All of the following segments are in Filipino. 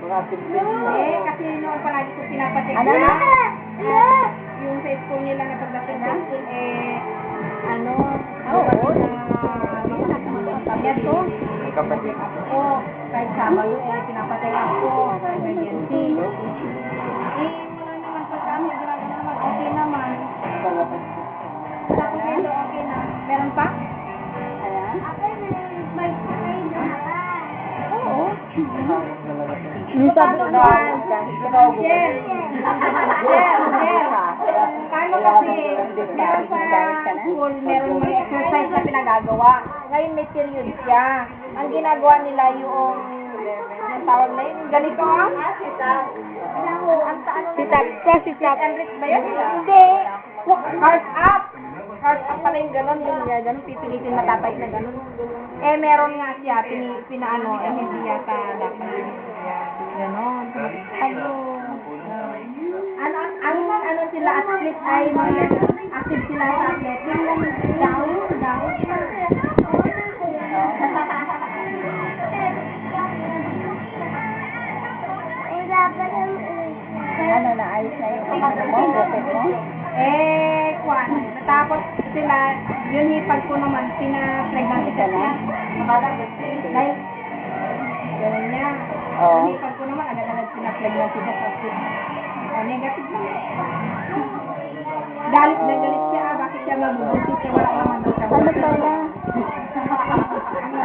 Kasi noon palagi ko pinapatik Ano na? yung sa school nila na pagdating sa school, Oo. Yes, po. Kapatid. Ako, kahit Sabado, pinapatay ako. Emergency. Wala naman pa kami. Grabe naman. Okay naman. Tapos ito, okay na. Meron pa? Oo. Yung sabi ko naman, Jer. Kano kasi, meron sa school, meron mga exercise na pinagagawa. Ngayon may period siya. Ang ginagawa nila yung, ang tawag na yun, ganito ah? Sit-up ba yun? Hindi. Heart up. Heart up pala yung gano'n, yung pipilitin matatay na gano'n. Meron nga siya, pinaano, hindi yata dapat. Gano'n. Ano sila, athlete ay mga active sila sa athletic. Down. Ano na, ayos na yung bukit mo? Kwan. Natapos sila, yun hipag ko naman, pina-pregnant ka na. Dahil, gano'n niya. Oo. Yun hipag ko naman, agad-agad pina-pregnant siya sa hospital. Negative na. Galit na galit siya, bakit siya mabubusit siya, wala naman daw siya. Ano pala?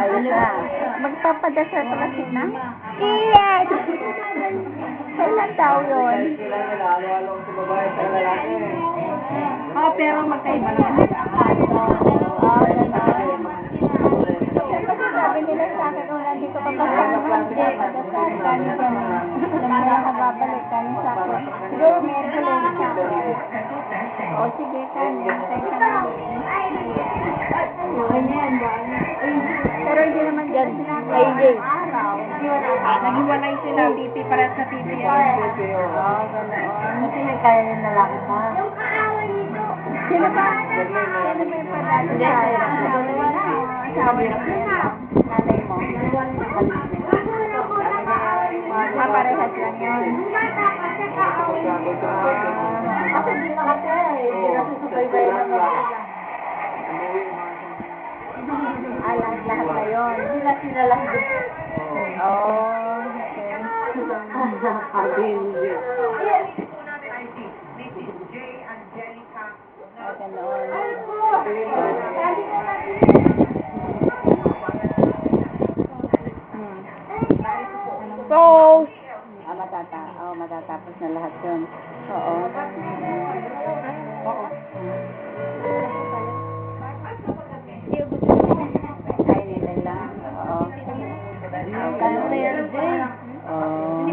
Ayos na. Magpapadasal ka kasi na? Yes! Kailan daw yun? Pero magkaiba naman sila. Sabi nila sa akin, nandito ka pa sa hindi, padasal ka ni Kami. Alam mo na babalik ka ni Sako. Siguro meron ka lang sa akin. O sige, Kami. Thank you. Pero hindi naman dyan. AJ. Naghiwalay sila, PP para sa PP. Kasi nagkaya rin na lang ka. Sino ba? Sino ba yung padalo sa asawa mo? Nanay mo? Parehas lang yun. Kasi di na kasi hindi na susubaybayan ng mga lahat na yun. Hindi na sila lang din. Oh, okay. So, matatapos na lahat yun. Oo. Ay, nila lang. Oo. Kano na yan, Jay? Oo.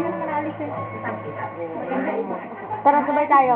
Tara, sabay tayo.